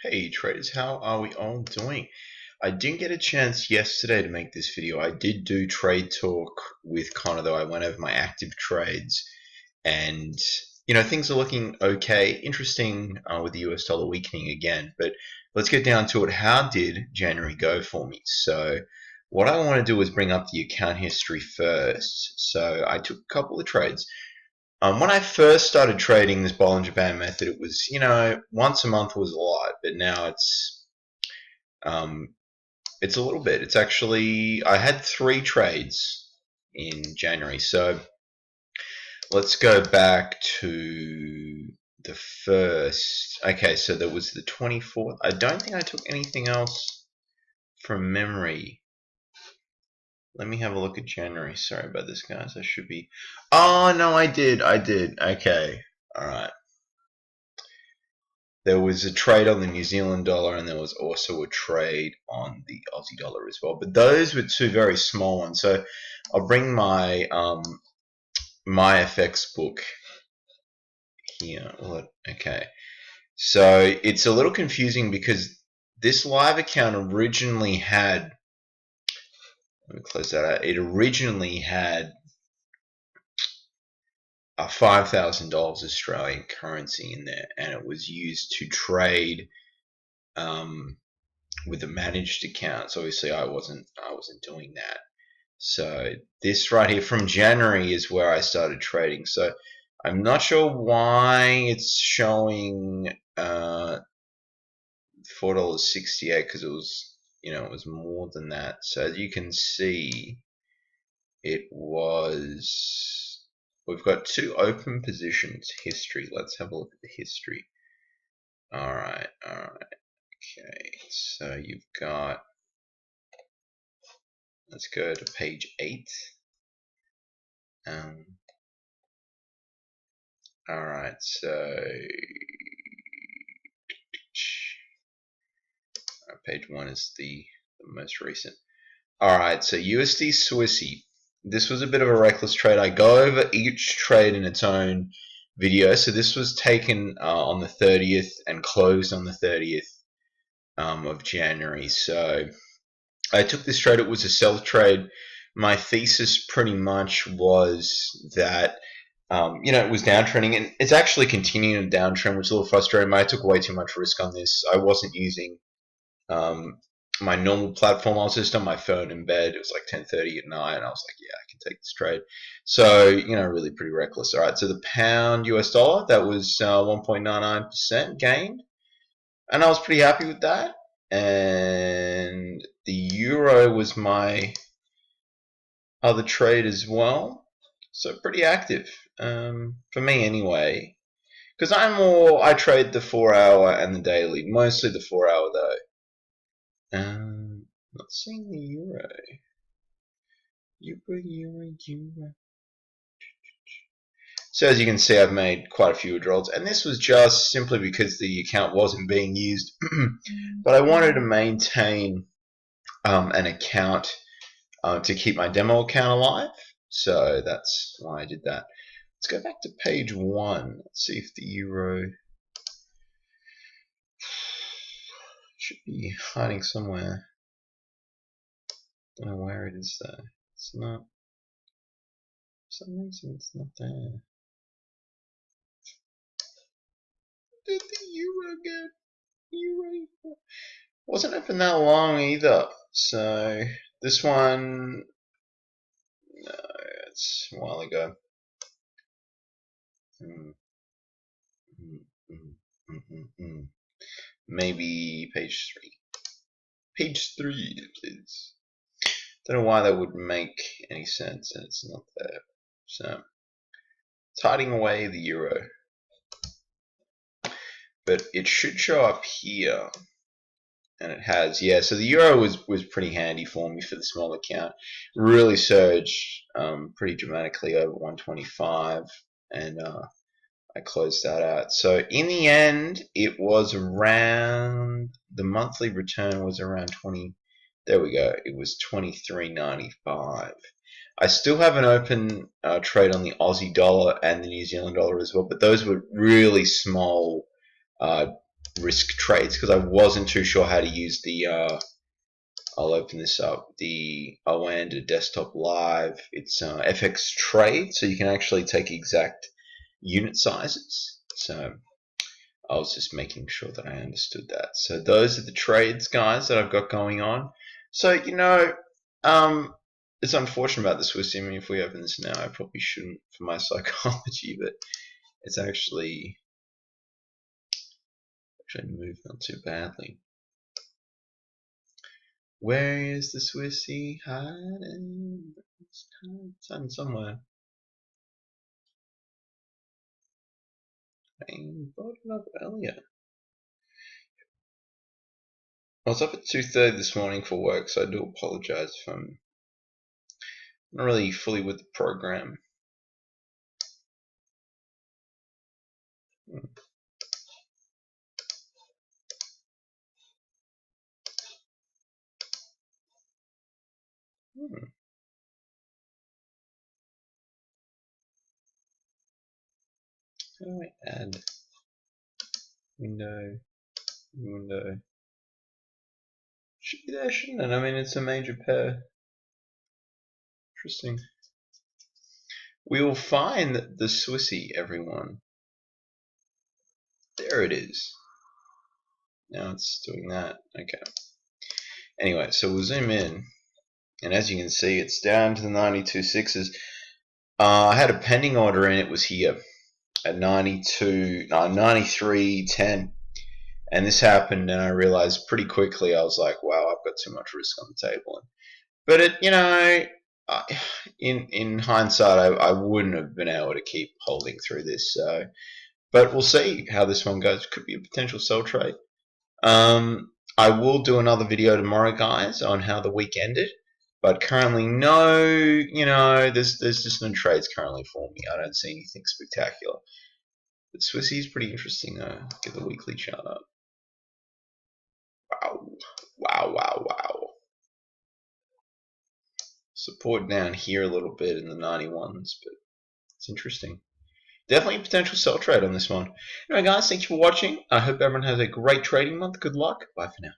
Hey traders, how are we all doing? I didn't get a chance yesterday to make this video. I did do trade talk with Connor though. I went over my active trades and things are looking okay. Interesting with the US dollar weakening again, but let's get down to it. How did January go for me? So what I want to do is bring up the account history first. So I took a couple of trades. When I first started trading this Bollinger Band method, it was, once a month was a lot, but now it's a little bit. It's actually, I had 3 trades in January. So let's go back to the first. Okay, so there was the 24th. I don't think I took anything else from memory. Let me have a look at January. Sorry about this, guys. I should be. Oh, no, I did. Okay. All right. There was a trade on the New Zealand dollar, and there was also a trade on the Aussie dollar as well. But those were 2 very small ones. So I'll bring my my FX book here. Okay. So it's a little confusing because this live account originally had. Let me close that out. It originally had $5,000 Australian currency in there, and it was used to trade with a managed account. So obviously I wasn't doing that. So this right here from January is where I started trading. So I'm not sure why it's showing $4.68 because it was it was more than that. So as you can see, it was. We've got 2 open positions history. Let's have a look at the history. Alright. Okay, so you've got, let's go to page 8. Alright, so page 1 is the most recent. Alright, so USD Swissy. This was a bit of a reckless trade. I go over each trade in its own video. So this was taken on the 30th and closed on the 30th of January. So I took this trade. It was a sell trade. My thesis pretty much was that it was downtrending, and it's actually continuing a downtrend, which is a little frustrating. I took way too much risk on this. I wasn't using my normal platform. I was just on my phone in bed. It was like 10:30 at night, and I was like, yeah, I can take this trade. So, really pretty reckless. All right, so the pound US dollar, that was 1.99% gained, and I was pretty happy with that. And the euro was my other trade as well, so pretty active for me anyway, because I trade the 4-hour and the daily, mostly the 4-hour though. Not seeing the euro. Euro. So as you can see, I've made quite a few withdrawals, and this was just simply because the account wasn't being used. But I wanted to maintain an account to keep my demo account alive, so that's why I did that. Let's go back to page 1. Let's see if the euro should be hiding somewhere. Don't know where it is though. It's not. For some reason, it's not there. Did the euro go? Euro wasn't open that long either. So this one, no, it's a while ago. Maybe page 3. Page 3, please. Don't know why that would make any sense, and it's not there. So it's hiding away the euro, but it should show up here, and it has. Yeah, so the euro was pretty handy for me for the small account. Really surged pretty dramatically over 125, and I closed that out. So in the end, it was around, the monthly return was around 20. There we go. It was 23.95. I still have an open trade on the Aussie dollar and the New Zealand dollar as well, but those were really small risk trades because I wasn't too sure how to use the I'll open this up, the AUDUSD desktop live. It's FX trade, so you can actually take exact unit sizes. So I was just making sure that I understood that. So those are the trades, guys, that I've got going on. So, it's unfortunate about the Swiss. I mean, if we open this now, I probably shouldn't for my psychology, but it's actually moved not too badly. Where is the Swissy hiding? It's hiding somewhere. I brought it up earlier. I was up at 2:30 this morning for work, so I do apologize if I'm not really fully with the program. How do I add window? Should be there, shouldn't it? I mean, it's a major pair. Interesting. We will find the Swissy, everyone. There it is. Now it's doing that. Okay. Anyway, so we'll zoom in, and as you can see, it's down to the 92.6s. I had a pending order and it was here at 93.10, and this happened, and I realized pretty quickly, I was like, wow, I've got too much risk on the table. But it, in hindsight, I wouldn't have been able to keep holding through this. So, but we'll see how this one goes. Could be a potential sell trade. I will do another video tomorrow, guys, on how the week ended. But currently, no, there's just no trades currently for me. I don't see anything spectacular. But Swissy is pretty interesting, though. Get the weekly chart up. Wow. Support down here a little bit in the 91s, but it's interesting. Definitely a potential sell trade on this one. Anyway, guys, thank you for watching. I hope everyone has a great trading month. Good luck. Bye for now.